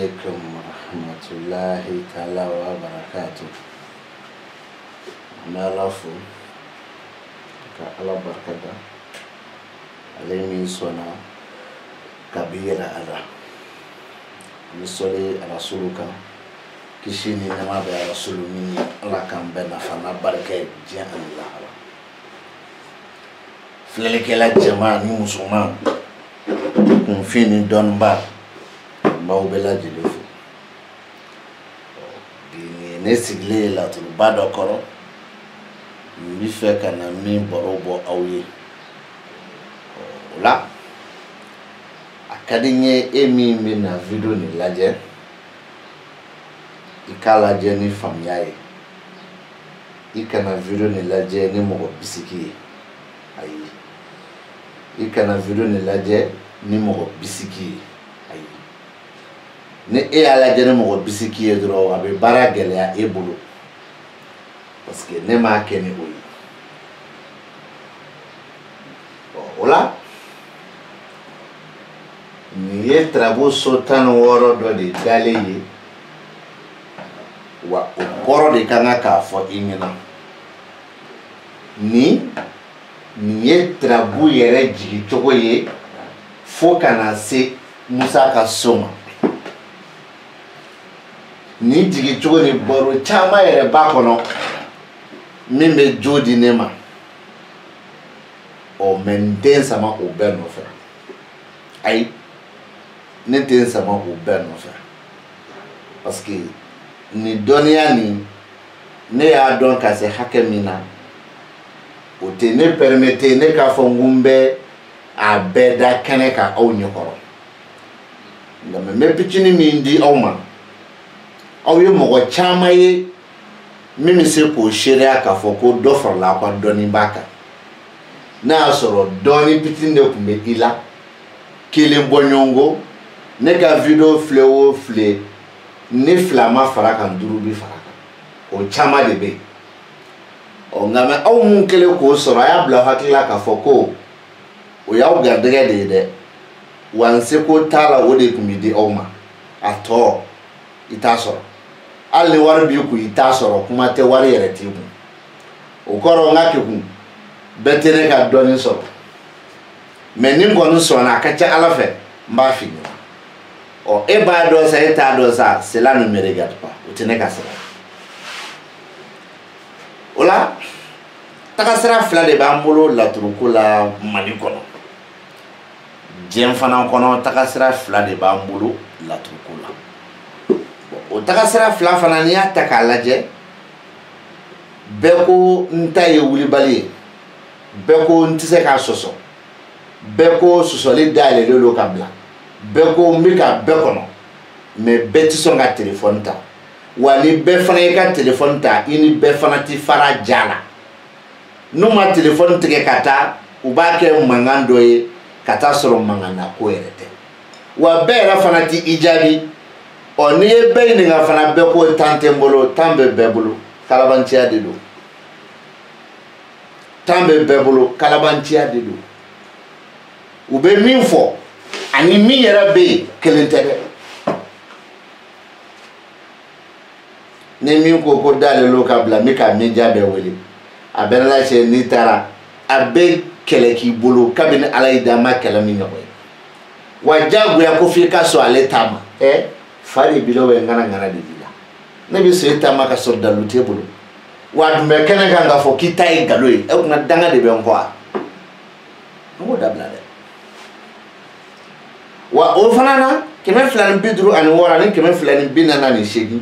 عليكم ورحمة الله تعالى وبركاته. نالافو كألا بركة عليمي سونا كبيرة على نسولي رسولك كشيني نما بيا رسول مني الله كان بنا فنا بركة جاء الله فلك لا جماعة مسلمان كن فيني دون بار ما بلا جلوفو بني نسيغلي لا تلبادو كورو ميفك أنا مين بروبو أوي لا akadinye emi na video ni laje ikala je ni famyaye ikana video ni laje ni mo bisiki ayi ikana video ni laje ni mo bisiki ayi ne e ala je ni mo bisiki edro abe bara gele ya ebulu parce que ne ma keni oyi ola ni ye travaux sotan woro do de daleye wa okoro de kanga ka fo imina ni ye travaux yere jigi togo ye fo kana se Musa ka soma ni jigi togo ni boro chama yere bakono mimbe jodi nema o menden sama o beno fa ay n'était sama au ben enfin parce que ni donia ni ne ya don ka se hakemina o te ne permettre ne ka fongumbe a beda kaneka au nyokoro ngame me pitini mi ndi awma aw ye mogo chama ye mimi se ko sheria ka foko do for la kwa doni baka na soro doni pitini de kumbe ila kele bonyongo ne ka video flewo fle ne flama faraka nduru bi faraka o chama de be o ngame aw mun kele ko soro ya bla hakila ka foko o ya o gardege de wanse ko tala o de kumidi awma ato ita soro alle war bi ku ita soro kuma te war yere tibu o koro ngake ku betere ka doni soro menin gonu so na ka cha alafe mba fini o eba do sa eta do sa cela ne me regarde pas o tene ka sera ola takasera fla de bambolo la turukula mali kono jem fana kono takasera fla de bambolo la turukula o takasera fla fana ni ataka laje beko ntaye wuli bali beko ntise ka soso beko susoli dale lolo kabla beko mika bekono me beti songa telephone ta wali be fana ka telephone ta ini be fana ti fara jala numa telephone tike kata ubake mangando ye kata soro mangana ko erete wa be ra fana ti ijabi oni e be ni nga fana beko tante mbolo tambe bebulu kalabantia dedo tambe bebulu kalabantia dedo ube minfo ani mi yera be kelentebe ne min ko dale lo kabla mi ka mi jabe weli aberla che ni tara abe keleki bulu kabine alaida ma kelami ngoy wajagu ya ko fi ka so ale tama fari bilo we ngana ngana de bila ne bi so tama ka so dalu tebulu wadu me kenega nga fo kitai galoy e kuna danga de be onko a ngo dabla de wa o fanana keme fulani bidru ani wora ni keme fulani binana ni shegi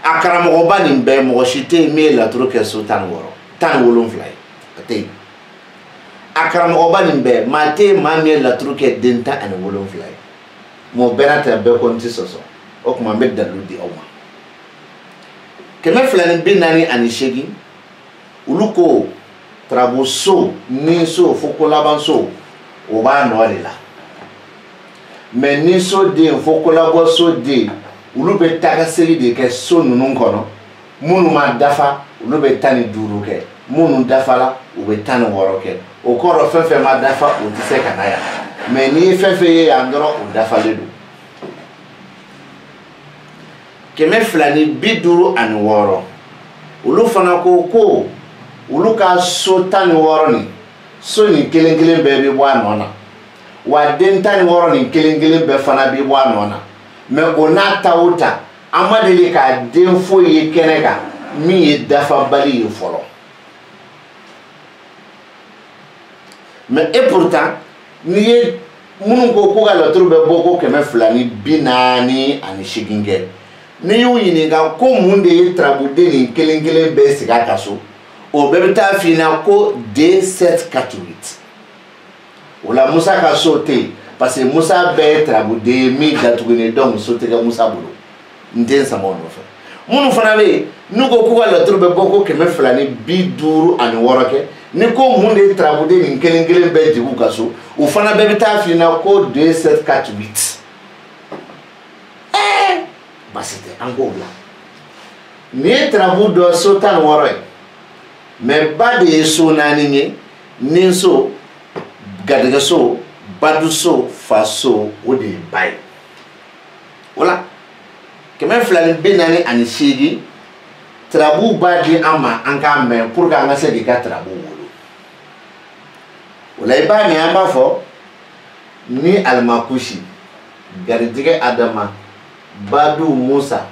akara mo ba ni be mo shite me la tro ke sultan woro tan wolon fly ate akara mo ba ni be mate ma me la tro ke denta ani wolon fly mo benata be konti soso o kuma me dalu di awma keme fulani binani ani shegi uluko traboso ni so fokola banso o ba no la mais ni so de fokola bo so de ulu be taka seri de ke so nunu kono munu ma dafa ulu be tani duru ke munu dafa la u be tani woro ke o koro fefe ma dafa o ti se kanaya mais ni fefe ye andro o dafa le do kɛmɛ fila ni bi duuru ani wɔɔrɔ olu fana ko olu ka so 16 ni so ni kelen kelen bɛɛ bɛ bɔ a nɔ na wa den 16 ni kelen kelen bɛɛ fana bɛ bɔ a nɔ na mais o n'a ta o ta an ma deli ka den foyi ye kɛnɛ kan min ye dafabali ye fɔlɔ mais et pourtant n'i ye minnu ko ka laturu bɛ bɔ ko 248 kɛ n'i y'u ɲininka ko mun de ye tarabuden ni kelen kelen bɛɛ sigi a ka so o bɛɛ bɛ taa f'i ɲɛna ko D748 o la Musa ka so tɛ yen parce que Musa bɛɛ ye tarabuden ye min datugulen donc so tɛ kɛ Musa bolo n tɛ n sama o nɔfɛ minnu fana bɛ yen n'u ko ka laturu bɛ bɔ ko 256 kɛ ni ko mun de ye tarabuden ni kelen kelen bɛɛ jigi u ka so o fana bɛɛ bɛ taa f'i ɲɛna ko D748 basi tɛ an k'o bila nin ye tarabu dɔ so 16 ye mais ba de ye so 4 ye nin so garijɛgɛ so badu so fa so o de ye ba ye o la 248 tarabu b'a di an ma an k'a mɛn pour que an ka se k'i ka tarabu wolo o la i b'a mɛn an b'a fɔ ni alimakusi garijɛgɛ Adama badu Musa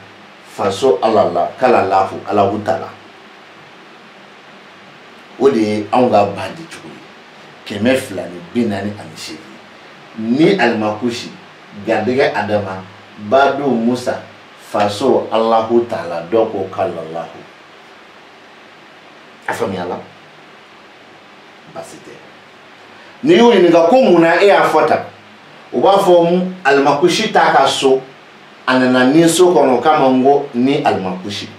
faso alala kala lafu Allahu Taala o de ye anw ka ba di cogo ye 248 ni alimakusi garijɛgɛ Adama badu Musa faso Allahu Taala dɔ ko kala lahu a faamuyala basi tɛ n'i y'u ɲininka ko munna e y'a fɔ tan u b'a fɔ alimakusi t'a ka so a nana ni so kɔnɔ k'a ma ko ni alimakusi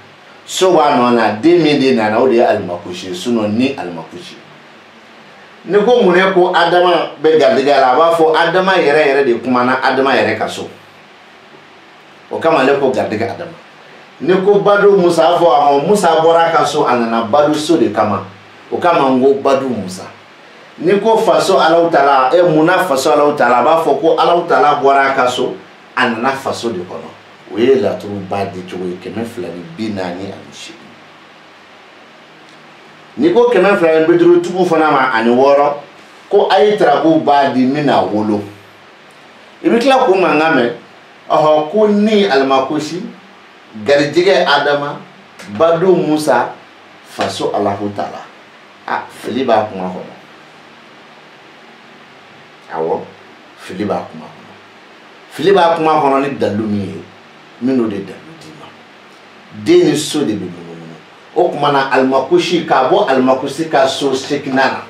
so b'a nɔ na den min de nana o de ye alimakusi sinon ni alimakusi ni ko mun ne ko Adama bɛ garijɛgɛ la a b'a fɔ Adama yɛrɛ de kumana Adama yɛrɛ ka so o kama ale ko garijɛgɛ Adama ni ko badu Musa a fɔ Musa bɔra a ka so a nana badu so de kama o kama ko badu Musa ni ko faso Allahu Taala munna faso Allahu Taala a b'a fɔ ko Allahu Taala bɔra a ka so a nana faso de kɔnɔ o ye laturu ba di cogo ye 248 ni ko 250 tugu fana ma ani 6 ko a ye tarabu ba di min na wolo i bɛ tila k'o mankan mɛn ko ni alimakusi garijɛgɛ Adama badu Musa faso Allahu Taala fili b'a kuma kɔnɔ awɔ fili b'a kuma kɔnɔ fili b'a kuma kɔnɔ ni dalu min ye min'o de dalu d'i ma den ni so de bɛ munumunu o tuma na alimakusi k'a bɔ alimakusi ka so 8 na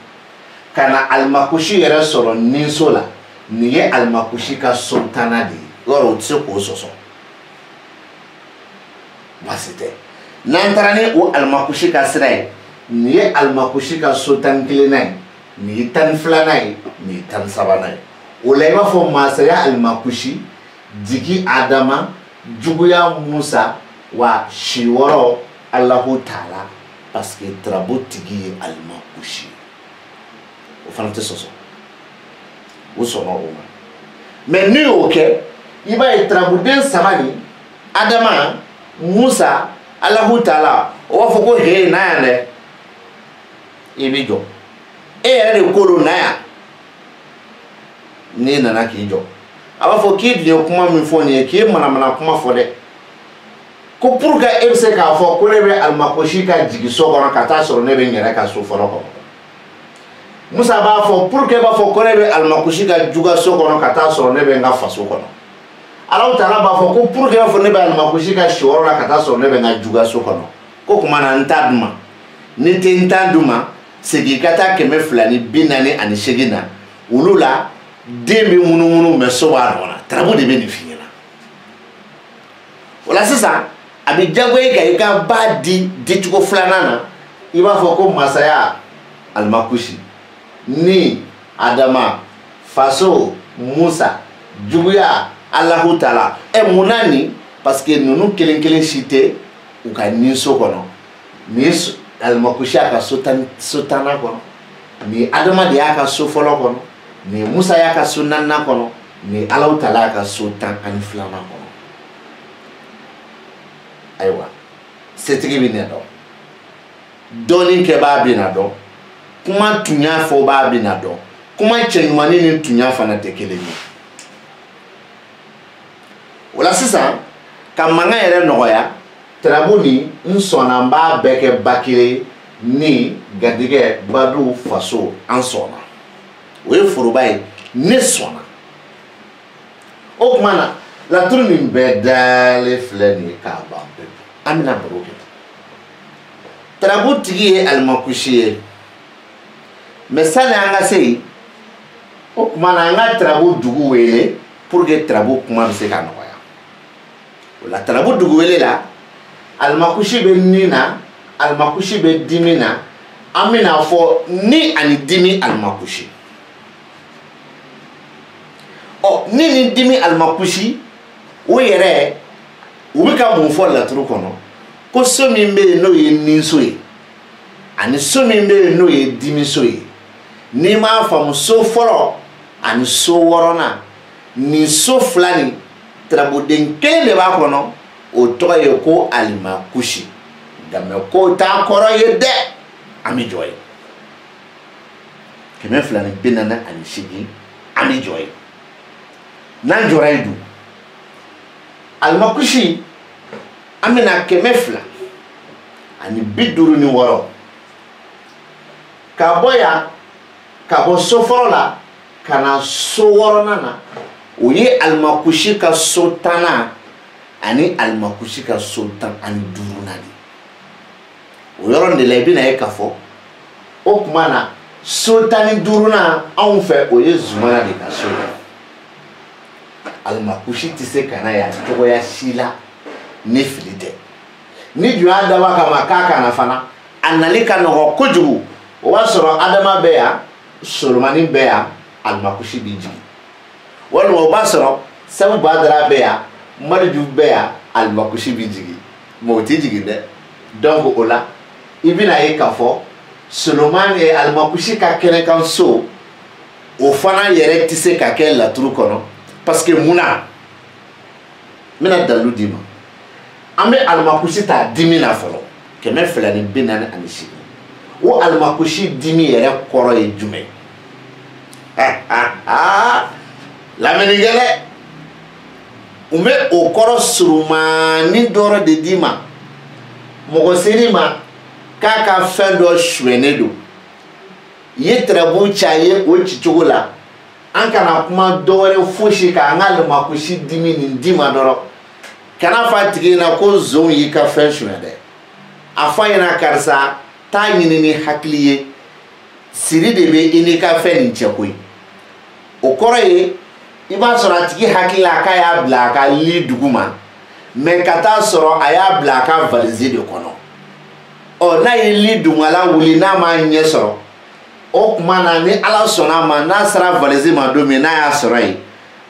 ka na alimakusi yɛrɛ sɔrɔ nin so la nin ye alimakusi ka so 10 de ye yɔrɔ o tɛ se k'o sɔsɔ basi tɛ n'an taara ni o alimakusi ka sira ye nin ye alimakusi ka so 11 ye nin ye 12 ye nin ye 13 ye o la i b'a fɔ masaya alimakusi jigi Adama juguya Musa wa si 6 Allahu Taala parce que tarabu tigi ye alimakusi o fana tɛ sɔsɔ o sɔnna o ma mais n'i y'o kɛ i b'a ye tarabuden 3 ni Adama Musa Allahu Taala o b'a fɔ ko he na yan dɛ i bɛ jɔ e yɛrɛ de ko don na yan n'i nana k'i jɔ a b'a fɔ k'i dun ye kuma min fɔ nin ye k'i ye manamana kuma fɔ dɛ ko pour que e bɛ se k'a fɔ ko ne bɛ alimakusi ka jigin so kɔnɔ ka taa sɔrɔ ne bɛ n yɛrɛ ka so fɔlɔ kɔnɔ Musa b'a fɔ pour que e b'a fɔ ko ne bɛ alimakusi ka juga so kɔnɔ ka taa sɔrɔ ne bɛ n ka faso kɔnɔ Allahu Taala b'a fɔ ko pour que e b'a fɔ ne bɛ alimakusi ka si 6 la ka taa sɔrɔ ne bɛ n ka juga so kɔnɔ ko tuma na n t'a d'u ma ni tɛ n t'a d'u ma segin ka taa 248 na olu la den bɛ munumunu mais so b'a nɔ na tarabu de bɛ nin f'i ɲɛna o la sisan a bɛ diyagoya ka i ka ba di dicogo 2nan na i b'a fɔ ko masaya alimakusi ni Adama faso Musa juguya Allahu Taala munna nin parce que ninnu kelen kelen si tɛ u ka nin so kɔnɔ ni ye alimakusi y'a ka so 10 kɔnɔ ni Adama de y'a ka so fɔlɔ kɔnɔ ni Musa y'a ka so 4 kɔnɔ ni Allahu Taala y'a ka so 12 kɔnɔ ayiwa setigi bi ne dɔn dɔɔni kɛ b'a bi na dɔn kuma tunya fɔ b'a bi na dɔn kuma cɛɲumani ni tunya fana tɛ kelen ye wala sisan ka mankan yɛrɛ nɔgɔya tarabu ni n sɔnna n b'a bɛɛ kɛ ba kelen ni garijɛgɛ badu faso an sɔnna o ye foroba ye ne sɔnna o tuma na laturu nin bɛɛ dalen filɛ nin ye k'a ban pewu an bɛna baro kɛ tarabu tigi ye alimakusi ye mɛ sani an ka se yen o tuma na an ka tarabu dugu wele pour que tarabu kuma bɛ se ka nɔgɔya o la tarabu dugu wele la alimakusi bɛ nin na alimakusi bɛ dimi na an bɛna fɔ ni ani dimi alimakusi ɔ ni ni dimi alimakusi o yɛrɛ u bɛ ka mun fɔ laturu kɔnɔ ko so min bɛ yen n'o ye ninso ye ani so min bɛ yen n'o ye dimiso ye n'i m'a faamu so fɔlɔ ani so wɔɔrɔnan nin so fila nin tarabuden kelen de b'a kɔnɔ o tɔgɔ ye ko alimakusi nka ko t'a kɔrɔ ye dɛ an bɛ jɔ ye 248 an bɛ jɔ ye n'an jɔra yen dun alimakusi an bɛna 256 ka bɔ yan ka bɔ so fɔlɔ la ka na so wɔɔrɔnan na o ye alimakusi ka so tannan ani alimakusi ka so 15nan de o yɔrɔ de la i bɛna ye k'a fɔ o tuma na so 15nan anw fɛ o ye zumana de ka so ye alimakusi tɛ se ka na yan cogoya si la ni fili tɛ ni dun y'a dabɔ a kama k'a kana fana a nali ka nɔgɔ kojugu o b'a sɔrɔ adama bɛ yan solomani bɛ yan alimakusi bɛ jigin walima o b'a sɔrɔ sabu badara bɛ yan mariju bɛ yan alimakusi bɛ jigin mɛ o tɛ jigin dɛ donc o la i bɛna ye k'a fɔ solomani ye alimakusi ka kɛnɛkan so o fana yɛrɛ tɛ se ka kɛ laturu kɔnɔ parce que munna n bɛna dalilu d'i ma an bɛ alimakusi ta dimi na fɔlɔ 248 o alimakusi dimi yɛrɛ kɔrɔ ye jumɛn lamɛnnikɛla u bɛ o kɔrɔ surumani dɔrɔn de d'i ma mɔgɔ ser'i ma k'a ka fɛn dɔ suɲɛnen don i ye tarabu ci a ye o ci cogo la an kana kuma dɔwɛrɛ fosi kan an ka alimakusi dimi nin d'i ma dɔrɔn kana fɔ a tigi ɲɛna ko nson y'i ka fɛn suɲɛ dɛ a fɔ a ɲɛna karisa taa ɲini ni hakili ye siri de bɛ i n'i ka fɛn nin cɛ koyi o kɔrɔ ye i b'a sɔrɔ a tigi hakili la k'a y'a bila a ka li dugu ma mɛ ka taa sɔrɔ a y'a bila a ka valizi de kɔnɔ ɔ n'a ye li dugumala wuli n'a m'a ɲɛ sɔrɔ o tuma na ni ala sɔnna a ma n'a sera valizi ma don min n'a y'a sɔrɔ yen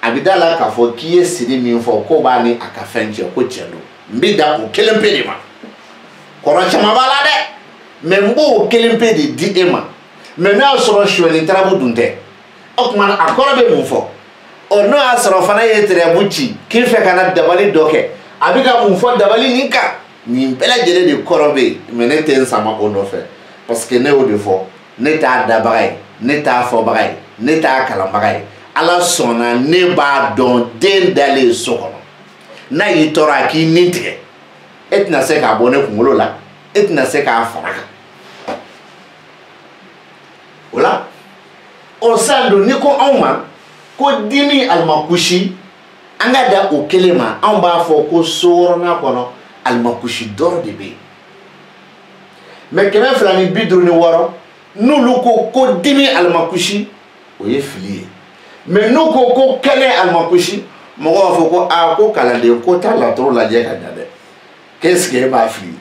a bɛ da la k'a fɔ k'i ye siri min fɔ ko b'a ni a ka fɛn cɛ ko cɛ don n bɛ da o kelen pe de ma kɔrɔ caman b'a la dɛ mɛ n b'o kelen pe de di e ma mɛ n'a y'a sɔrɔ suɲɛni tarabu dun tɛ o tuma na a kɔrɔ bɛ mun fɔ ɔ n'o y'a sɔrɔ fana ye tarabu ci k'i fɛ ka na dabali dɔ kɛ a bɛ ka mun fɔ dabali nin kan nin bɛɛ lajɛlen de kɔrɔ bɛ yen mɛ ne tɛ n sama o nɔfɛ parce que ne y'o de fɔ ne t'a dabaga ye ne t'a fɔbaga ye ne t'a kalanbaga ye ala sɔnna ne b'a dɔn den dalen so kɔnɔ n'a y'i tɔɔrɔ a k'i nin tigɛ e tɛna se k'a bɔ ne kunkolo la e tɛna se k'a fara kan o la o san don ni ko anw ma ko dimi alimakusi an ka da o kelen ma anw b'a fɔ ko so wɔɔrɔnan kɔnɔ alimakusi dɔrɔn de bɛ yen mɛ 256 n'olu ko dimi alimakusi o ye fili ye mɛ n'u ko kɛnɛ alimakusi mɔgɔw b'a fɔ ko aa ko kalanden ko t'a laturu lajɛ ka ɲa dɛ qu'est-ce que e b'a fili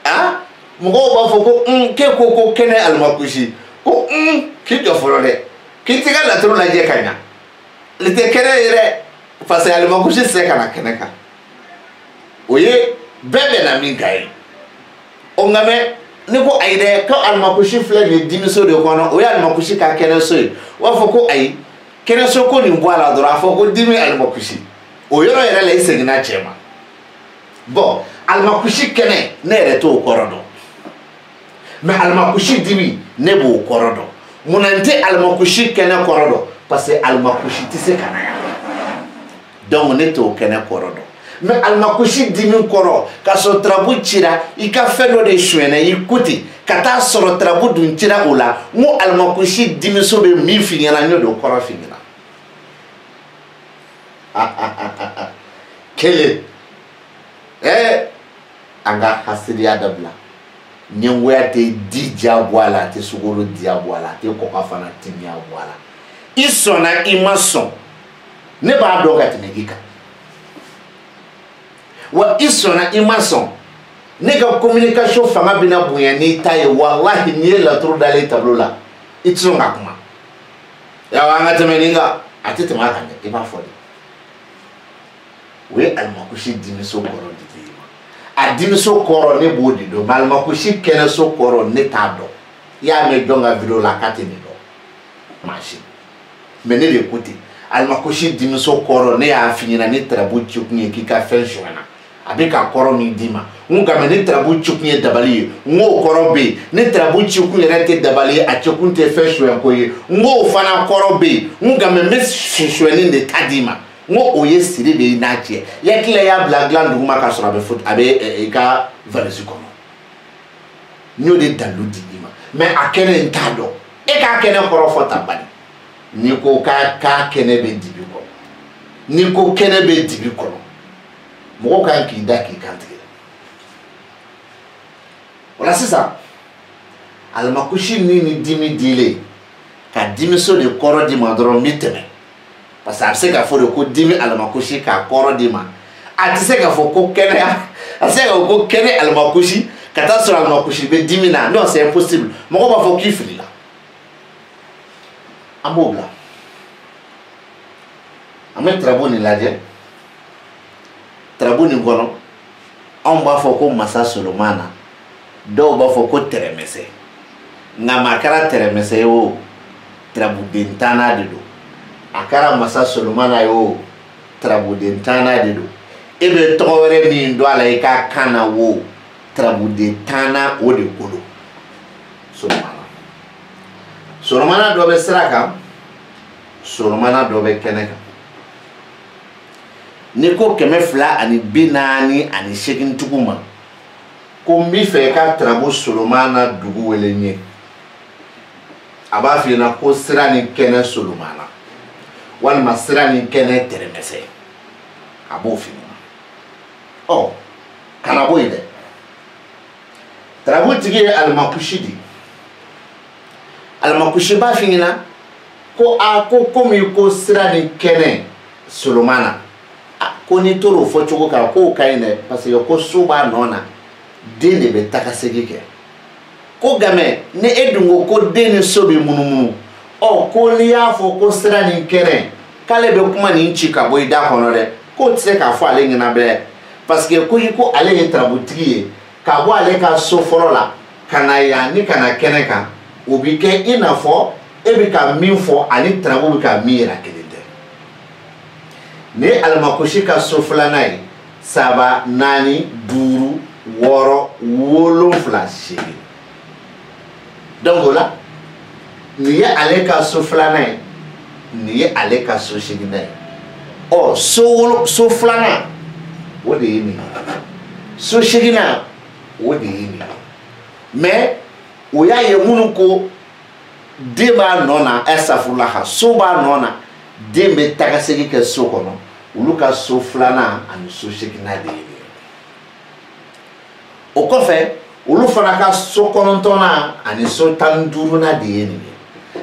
ah mɔgɔw b'a fɔ ko k'e ko kɛnɛ alimakusi ko k'i jɔ fɔlɔ dɛ k'i t'i ka laturu lajɛ ka ɲa nin tɛ kɛnɛ ye dɛ parce que alimakusi tɛ se ka na kɛnɛ kan o ye bɛɛ bɛnna min kan ye o nka mɛ ni ko ayi dɛ ko alimakusi filɛ nin dimiso de kɔnɔ o ye alimakusi ka kɛnɛso ye o b'a fɔ ko ayi kɛnɛso ko nin bɔ a la dɔrɔn a fɔ ko dimi alimakusi o yoro yɛrɛ la i seginna cɛ ma bon alimakusi kɛnɛ ne yɛrɛ t'o kɔrɔ dɔn mais alimakusi dimi ne b'o kɔrɔ dɔn munna n tɛ alimakusi kɛnɛ kɔrɔ dɔn parce que alimakusi tɛ se ka na yan donc ne t'o kɛnɛ kɔrɔ dɔn mais alimakusi dimi kɔrɔ ka sɔrɔ tarabu cira i ka fɛn dɔ de sonyɛna i kuti ka taa sɔrɔ tarabu dun cira o la n ko alimakusi dimiso bɛ min f'i ɲɛna n y'o de kɔrɔ f'i ɲɛna kelen an ka hasidiya dabila ɲɛngoya tɛ di diya bɔ a la a tɛ sukaro diya bɔ a la a tɛ kɔgɔ fana timiya bɔ a la i sɔnna i ma sɔn ne b'a dɔn ka tɛmɛ i kan wa i sɔnna i ma sɔn ne ka communication fanga bɛna bonya n'i ta ye walahi n'i ye laturu dalen tableau la i tɛ sɔn ka kuma yawo an ka tɛmɛ nin kan a tɛ tɛmɛ a kan dɛ i b'a fɔ de o ye alimakusi dimiso kɔrɔ de ye a dimiso kɔrɔ ne b'o de dɔn mais alimakusi kɛnɛso kɔrɔ ne t'a dɔn i y'a mɛn jɔn ka video la k'a tɛ nin dɔn maasi mais ne de ko ten alimakusi dimiso kɔrɔ ne y'a f'i ɲɛna ne tarabu ci kun ye k'i ka fɛn sonyɛna a bɛ ka kɔrɔ min d'i ma n ko nka ne tarabu ci kun ye dabali ye n k'o kɔrɔ bɛ yen ne tarabu ci kun yɛrɛ tɛ dabali ye a ci kun tɛ fɛn sonyɛko ye n k'o fana kɔrɔ bɛ yen n nka n bɛ sonyɛni de ta d'i ma n ko o ye siri de ye n'a cɛ ya kila y'a bila dilan duguma k'a sɔrɔ a bɛ i ka valise kɔnɔ n y'o de dalu di i ma mais a kɛnɛ n t'a dɔn e k'a kɛnɛ kɔrɔ fɔ ta bani n'i ko k'a kɛnɛ bɛ dibi kɔnɔ n'i ko kɛnɛ bɛ dibi kɔnɔ mɔgɔ kan k'i da k'i kantigɛ o la sisan alimakusi ni dimi dilen ka dimiso de kɔrɔ di ma dɔrɔn n bɛ tɛmɛ parce que a bɛ se k'a fɔ de ko dimi alimakusi k'a kɔrɔ di ma a tɛ se k'a fɔ ko kɛnɛya a tɛ se k'a fɔ ko kɛnɛ alimakusi ka taa sɔrɔ alimakusi bɛ dimi na non c'est impossible mɔgɔ b'a fɔ k'i filila an b'o bila an bɛ tarabu nin lajɛ tarabu nin kɔnɔ anw b'a fɔ ko masa solomana dɔw b'a fɔ ko tɛrɛmɛsɛ nka maa kɛra tɛrɛmɛsɛ ye o tarabuden tanna de don a kɛra masa solomana ye o tarabuden tanna de don e bɛ tɔgɔ wɛrɛ min don a la i ka kan na o tarabuden tanna o de ko don solomana dɔ bɛ sira kan solomana dɔ bɛ kɛnɛ kan n'i ko 248 tigiw ma ko n b'i fɛ i ka tarabu solomana dugu wele n ye a b'a f'i ɲɛna ko sira ni kɛnɛ solomana walima sira ni kɛnɛ tɛrɛmɛsɛ a b'o f'i ɲɛna ɔ kana bɔ yen dɛ tarabu tigi ye alimakusi di alimakusi b'a f'i ɲɛna ko ko komi ko sira ni kɛnɛ solomana ko n'i tor'o fɔcogo kan k'o ka ɲi dɛ parce que ko so b'a nɔ na den de bɛ taga segin kɛ ko gamɛ ni e dun ko den ni so bɛ munumunu ɔ ko n'i y'a fɔ ko sira ni kɛnɛ k'ale bɛ kuma nin ci ka bɔ i da kɔnɔ dɛ k'o tɛ se k'a fɔ ale ɲɛna bɛɛ parce que ko ale ye tarabutigi ye ka bɔ ale ka so fɔlɔ la ka na yan ni ka na kɛnɛ kan o bɛ kɛ i n'a fɔ e bɛ ka min fɔ ani tarabu bɛ ka min yira kelen tɛ ni alimakusi ka so filanan ye 3 4 5 6 7 8 donc o la nin ye ale ka so filanan ye nin ye ale ka so seginnan ye ɔ so filanan o de ye nin ye so seginnan o de ye nin ye mais o y'a ye minnu ko den b'a nɔ na ɛsafurula ka so b'a nɔ na den bɛ taga segin kɛ so kɔnɔ olu ka so filanan ani so seginnan de ye nin ye o kɔfɛ olu fana ka so kɔnɔntɔnnan ani so 15nan de ye nin ye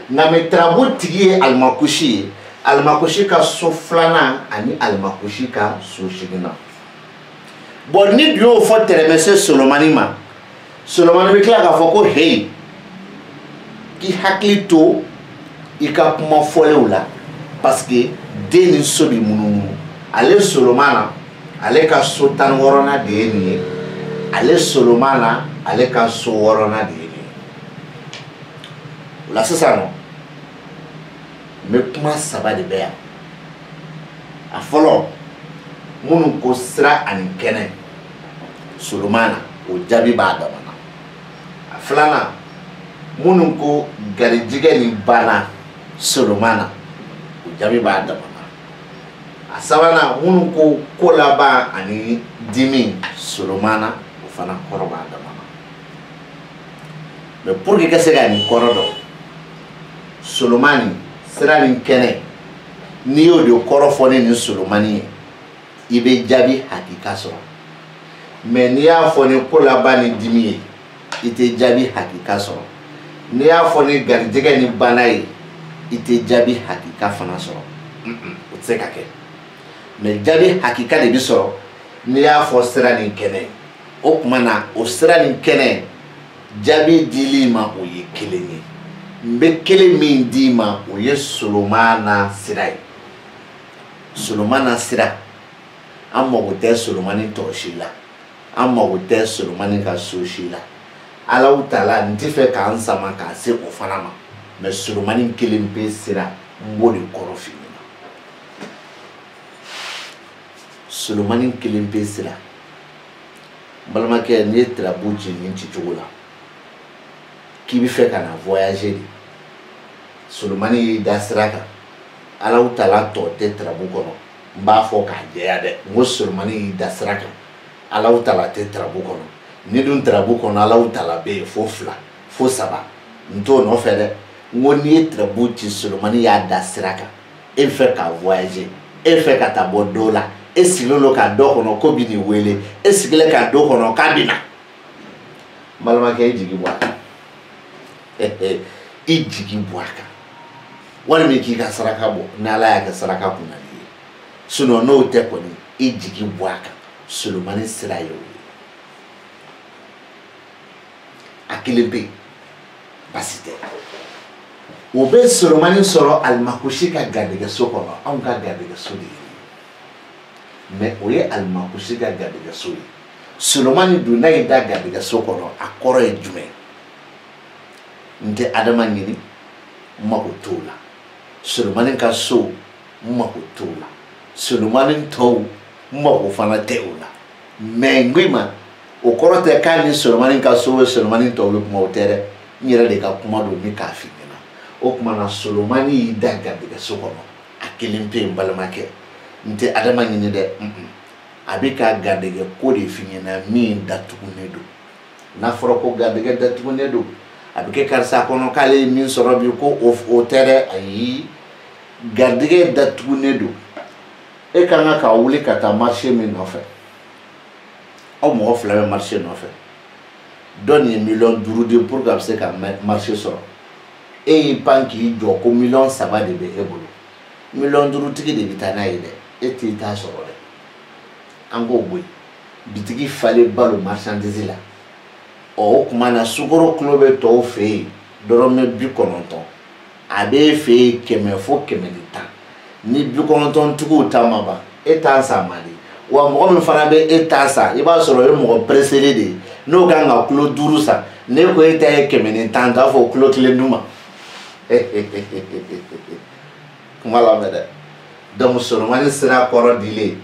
nka mɛ tarabu tigi ye alimakusi ye alimakusi ka so filanan ani alimakusi ka so seginnan bon ni dun y'o fɔ tɛrɛmɛsɛ solomani ma solomani bɛ tila k'a fɔ ko heyi k'i hakili to i ka kuma fɔlenw la parce que den ni so bɛ munumunu ale solomana ale ka so 16nan de ye nin ye ale solomana ale ka so 6nan de ye nin ye o la sisan nɔ n bɛ kuma 3 de bɛ yan a fɔlɔ minnu ko sira ani kɛnɛ Solomana o jaabi b'a dama na. A filanan minnu ko garijɛgɛ ni bana Solomana o jaabi b'a dama na. A sabanan minnu ko ko laban ani dimi Solomana o fana kɔrɔ b'a dama na. Mais pour que ka se ka nin kɔrɔ dɔn Solomani sira ni kɛnɛ n'i y'o de kɔrɔ fɔ ni Solomani ye i bɛ jaabi hakika sɔrɔ. Mais n'i y'a fɔ ni ko laban ni dimi ye i tɛ jaabi hakika sɔrɔ. N'i y'a fɔ ni garijɛgɛ ni bana ye i tɛ jaabi hakika fana sɔrɔ. O tɛ se ka kɛ. Mais jaabi hakika de bɛ sɔrɔ n'i y'a fɔ sira ni kɛnɛ. O tuma na o sira ni kɛnɛ jaabi dili ma o ye kelen ye. N bɛ kelen min d'i ma o ye Solomana sira ye. Solomana sira an mago tɛ Solomani tɔ si la. An mago tɛ Solomani ka so si la. Alahu Taala n tɛ fɛ k'an sama k'a se o fana ma. Mais Solomani kelen pe sira n b'o de kɔrɔ f'i ɲɛna. Solomani kelen pe sira n balimakɛ n'i ye tirabu ci nin cicogo la k'i bɛ fɛ ka na voyager de Solomani y'i da sira kan Alahu Taala tɔ tɛ tirabu kɔnɔ n b'a fɔ k'a jɛya dɛ n ko Solomani y'i da sira kan Alahu Taala tɛ tirabu kɔnɔ ni dun tirabu kɔnɔ Alahu Taala bɛ yen fo 2 fo 3 n t'o nɔfɛ dɛ n ko n'i ye tirabu ci Solomani y'a da sira kan e bɛ fɛ ka voyager e bɛ fɛ ka taa bɔ dɔ la e sigilen don ka dɔ kɔnɔ ko bɛ nin wele e sigilen ka dɔ kɔnɔ k'a bɛ na n balimakɛ i jigi bɔ a kan i jigi bɔ a kan walima k'i ka saraka bɔ ni Ala y'a kɛ saraka kunnali ye sinon n'o tɛ kɔni i jigi bɔ a kan Solomani sira ye o ye a kelen bɛ yen basi tɛ o bɛ Solomani sɔrɔ Alimakusi ka garijɛgɛso kɔnɔ anw ka garijɛgɛso de ye mais o ye Alimakusi ka garijɛgɛso ye Solomani dun n'a ye da garijɛgɛso kɔnɔ a kɔrɔ ye jumɛn n tɛ adama ɲini n mago t'o la Solomani ka so n mago t'o la Solomani tɔw n mago fana tɛ o la mais n ko i ma o kɔrɔ tɛ k'a ni Solomani ka so ye Solomani tɔw bɛ kuma o tɛ dɛ n yɛrɛ de ka kuma don min k'a f'i ɲɛna o tuma na Solomani y'i da garijɛgɛso kɔnɔ a kelen pe n balimakɛ n tɛ adama ɲini dɛ a bɛ ka garijɛgɛ ko de f'i ɲɛna min datugulen don n'a fɔra ko garijɛgɛ datugulen don a bɛ kɛ karisa kɔnɔ k'ale ye min sɔrɔ bi ko o tɛ dɛ ayi garijɛgɛ datugulen don e kan ka wuli ka taa marché min nɔfɛ aw mɔgɔ 2 bɛ marché nɔfɛ dɔ nin ye $5 de pour que a bɛ se ka marché sɔrɔ e y'i pan k'i jɔ ko $3 de bɛ e bolo $5 tigi de bɛ taa n'a ye dɛ e t'i ta sɔrɔ dɛ an k'o bɔ yen bitigi falen balo marchandise la o tuma na sukaro kilo bɛ tɔw fɛ yen dɔrɔmɛ 90 a b'e fɛ yen 100 fo 110 ni 90 tigiw ta ma ban e t'a san man di wa mɔgɔ min fana bɛ e t'a san i b'a sɔrɔ e mɔgɔ pressé de ye n'o kan ka kilo 5 san ne ko e ta ye 110 t'a fɔ kilo 1 d'u ma kuma lamɛn dɛ donc Solomani sira kɔrɔ dilen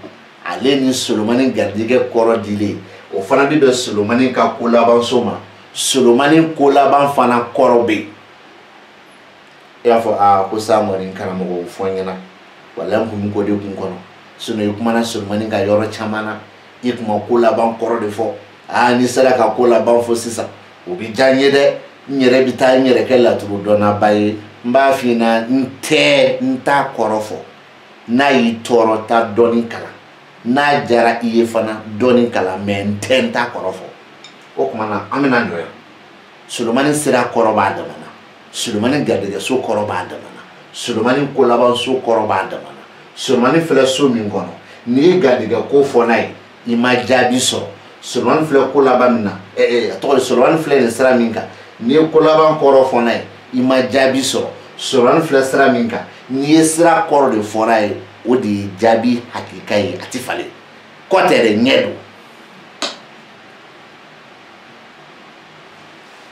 ale ni Solomani garijɛgɛ kɔrɔ dilen o fana bɛ bɛn Solomani ka ko laban so ma Solomani ko laban fana kɔrɔ bɛ yen e y'a fɔ ko sa mɔni karamɔgɔ fɔ n ɲɛna wala n kun bɛ k'o de kun kɔnɔ sinon i kumana Solomani ka yɔrɔ caman na i kun ma ko laban kɔrɔ de fɔ ni sera ka ko laban fɔ sisan o bɛ diya n ye dɛ n yɛrɛ bɛ taa n yɛrɛ kɛ laturu dɔnnaba ye n b'a f'i ɲɛna n t'a kɔrɔ fɔ n'a y'i tɔɔrɔ taa dɔɔni kalan n'a diyara i ye fana dɔɔni kalan mais n t'a kɔrɔ fɔ o tuma na an bɛna jɔ yan Solomani sira kɔrɔ b'a dama na Solomani garijɛgɛso kɔrɔ b'a dama na Solomani ko laban so kɔrɔ b'a dama na Solomani filɛ so min kɔnɔ n'i ye garijɛgɛ ko fɔ n'a ye i ma jaabi sɔrɔ Solomani filɛ ko laban min na Solomani filɛ nin sira min kan n'i ye ko laban kɔrɔ fɔ n'a ye i ma jaabi sɔrɔ Solomani filɛ sira min kan n'i ye sira kɔrɔ de fɔ n'a ye o de ye jaabi hakika ye a ti falen kɔ tɛ dɛ ɲɛ don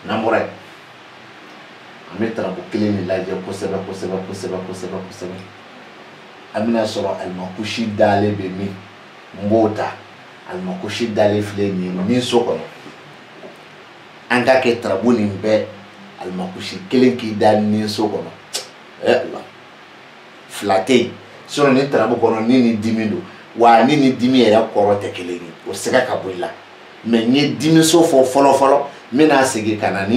n'an bɔra yen an bɛ tarabu kelen de lajɛ kosɛbɛ kosɛbɛ kosɛbɛ kosɛbɛ kosɛbɛ an bɛna sɔrɔ Alimakusi dalen bɛ min mbota almakushi dale filɛ ni so kɔnɔ an ka kɛ tarabu nin bɛɛ almakushi kelen k'i da ni so kɔnɔ Allah fila tɛ yen sinon ni tarabu kɔnɔ ni dimi don wa ni dimi yɛrɛ kɔrɔ tɛ kelen ye o sɛgɛ ka bɔ i la mais n ye dimi so fɔ fɔlɔ fɔlɔ n bɛna segin ka na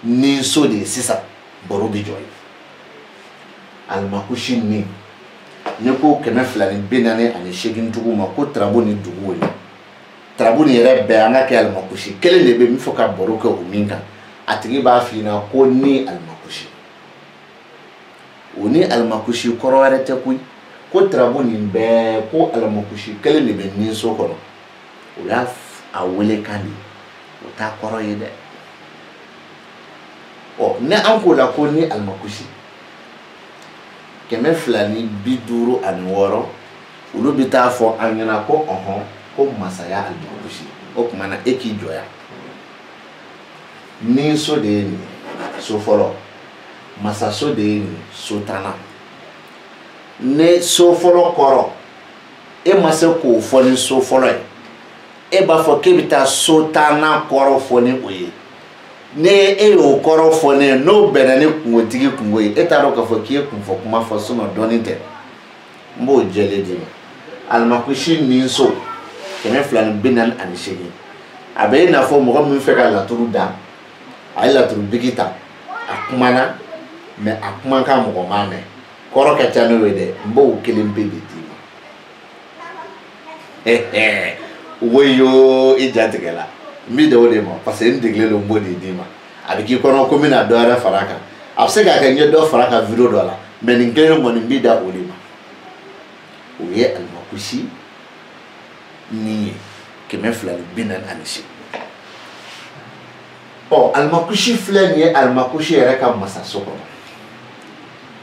ni so de ye sisan baro bi jɔ ye almakushi ni ne ko 248 dugu ma ko tarabu ni dugu ye tarabu ni yɛrɛ bɛɛ an ka kɛ almakushi kelen de bɛ min fɔ ka baro kɛ o min kan a tigi b'a f'i ɲɛna ko ni almakushi o ni almakushi kɔrɔ wɛrɛ tɛ koyi ko tarabu nin bɛɛ ko almakushi kelen de bɛ ni so kɔnɔ o y'a a wele kan de o t'a kɔrɔ ye dɛ ɔ ni an ko la ko ni almakushi 256 olu bɛ taa fɔ an ɲɛna ko ko masaya almakushi o tuma na e k'i jɔya ni so de ye nin so fɔlɔ masaso de ye nin so tannan ne so fɔlɔ kɔrɔ e ma se k'o fɔ ni so fɔlɔ ye e b'a fɔ k'e bɛ taa so tannan kɔrɔ fɔ ni o ye ne e y'o kɔrɔ fɔ ne n'o bɛnna ni kungotigi kungo ye e t'a dɔn k'a fɔ k'i ye kunfɔ kuma fɔ sinɔn dɔɔnin tɛ n b'o jɛlen d'i ma almakushi ni so 248 a bɛ i n'a fɔ mɔgɔ min fɛ ka laturu da a ye laturu bigi ta a kumana mais a kumakan mɔgɔ m'a mɛn kɔrɔ ka ca n'o ye dɛ n b'o kelen pe de d'i ma woyo i jatigɛla n b'i da o de ma parce que n degelen don n b'o de d'i ma a bɛ k'i kɔnɔ ko n bɛna dɔ wɛrɛ fara a kan a bɛ se k'a kɛ n ye dɔ fara a kan video dɔ la mais nin kelen kɔni n b'i da o de ma o ye almakushi ni ye 248 ɔ almakushi filɛ nin ye almakushi yɛrɛ ka masaso kɔnɔ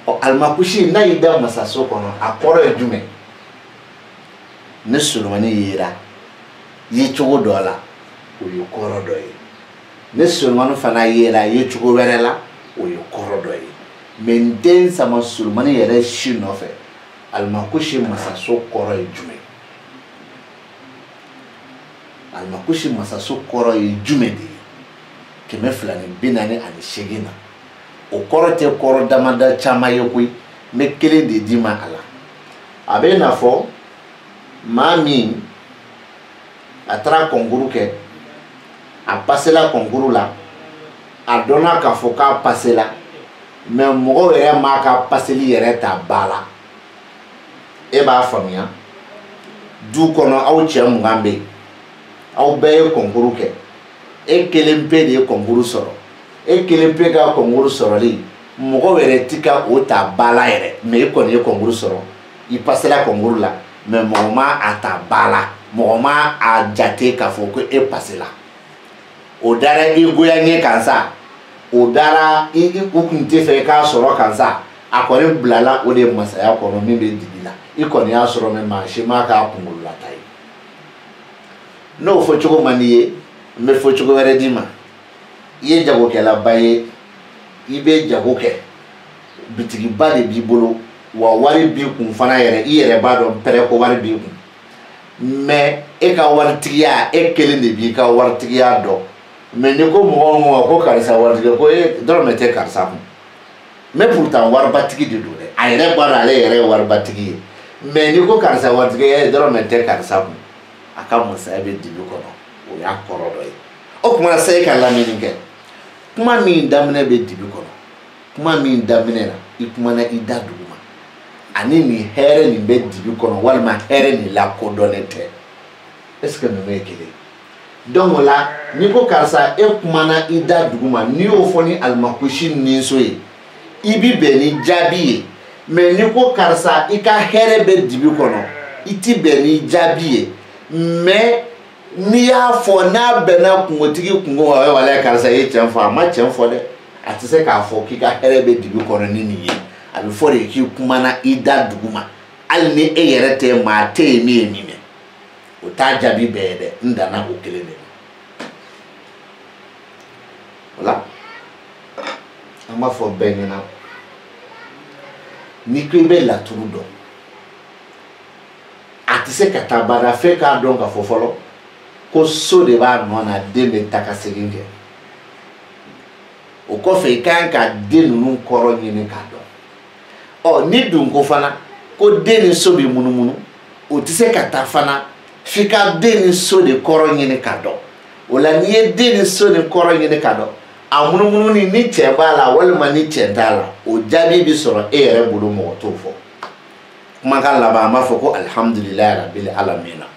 ɔ almakushi n'a y'i da masaso kɔnɔ a kɔrɔ ye jumɛn ne solomani yera ye cogo dɔ la o ye kɔrɔ dɔ ye ne solomani fana yera ye cogo wɛrɛ la o ye kɔrɔ dɔ ye mais n den sama solomani yɛrɛ si nɔfɛ almakushi masaso kɔrɔ ye jumɛn almakushi masaso kɔrɔ ye jumɛn de ye 248 na o kɔrɔ tɛ kɔrɔ damada caman ye koyi n bɛ kelen de d'i ma a la a bɛ i n'a fɔ maa min a taara kɔnkuru kɛ a pasela kɔnkuru la a dɔnna k'a fɔ k'a pasela mais mɔgɔw yɛrɛ m'a ka paseli yɛrɛ ta ba la e b'a faamuya du kɔnɔ aw cɛ 20 bɛ yen aw bɛɛ ye kɔnkuru kɛ e kelen pe de ye kɔnkuru sɔrɔ e kelen pe ka kɔnkuru sɔrɔli mɔgɔw yɛrɛ ti ka o ta ba la yɛrɛ mais e kɔni ye kɔnkuru sɔrɔ i pasela kɔnkuru la mais mɔgɔ ma a ta ba la mɔgɔ ma a jate k'a fɔ ko e pasela o dara i goyanɲɛ kan sa o dara i kun tɛ fɛ i k'a sɔrɔ kan sa a kɔni bilala o de masaya kɔnɔ min bɛ digi la i kɔni y'a sɔrɔ mais maa si ma k'a kunkolo lata ye n'o fɔ cogo man di ye n bɛ fɔ cogo wɛrɛ d'i ma i ye jagokɛlaba ye i bɛ jago kɛ bitigiba de b'i bolo wa wari b'i kun fana yɛrɛ i yɛrɛ b'a dɔn pɛrɛ ko wari b'i kun mais e ka waritigiya e kelen de b'i ka waritigiya dɔn mais ni ko mɔgɔ o mɔgɔ ko karisa waritigi ko dɔrɔmɛ tɛ karisa kun mais pourtant waribatigi de don dɛ a yɛrɛ b'a dɔn ale yɛrɛ ye waribatigi ye mais ni ko karisa waritigi dɔrɔmɛ tɛ karisa kun a ka masaya bɛ dibi kɔnɔ o y'a kɔrɔ dɔ ye o tuma sa e ka lamini kɛ kuma min daminɛ bɛ dibi kɔnɔ kuma min daminɛ na i kumana i da duguma ani nin hɛrɛ nin bɛ dibi kɔnɔ walima hɛrɛ nin lakodɔnnen tɛ est ce que ninnu ye kelen donc o la n'i ko karisa e kumana i da duguma n'i y'o fɔ ni almakushi ninso ye i bi bɛn ni jaabi ye mais n'i ko karisa i ka hɛrɛ bɛ dibi kɔnɔ i ti bɛn ni jaabi ye mais n'i y'a fɔ n'a bɛnna kungotigi kungo ma wala karisa ye tiɲɛ fɔ a ma tiɲɛ fɔ dɛ a tɛ se k'a fɔ k'i ka hɛrɛ bɛ dibi kɔnɔ ni nin ye a bɛ fɔ de k'i kumana i da duguma hali ni e yɛrɛ tɛ maa tɛ ye min ye min mɛn o t'a jaabi bɛɛ ye dɛ n danna o kelen de ma o la an b'a fɔ bɛɛ ɲɛna n'i ko i bɛ laturu dɔn a tɛ se ka taa bada f'e k'a dɔn ka fɔ fɔlɔ ko so de b'a nɔ na den bɛ taa ka segin kɛ o kɔfɛ i kan ka den ninnu kɔrɔ ɲini k'a dɔn ni dun ko fana ko den ni so bɛ munumunu o tɛ se ka taa fana f'i ka den ni so de kɔrɔ ɲini k'a dɔn o la n'i ye den ni so ni kɔrɔ ɲini k'a dɔn a munumunu ni cɛ b'a la walima ni cɛ t'a la o jaabi bi sɔrɔ e yɛrɛ bolo mɔgɔ t'o fɔ kumakan laban an b'a fɔ ko alihamudulilayi rabbil alamina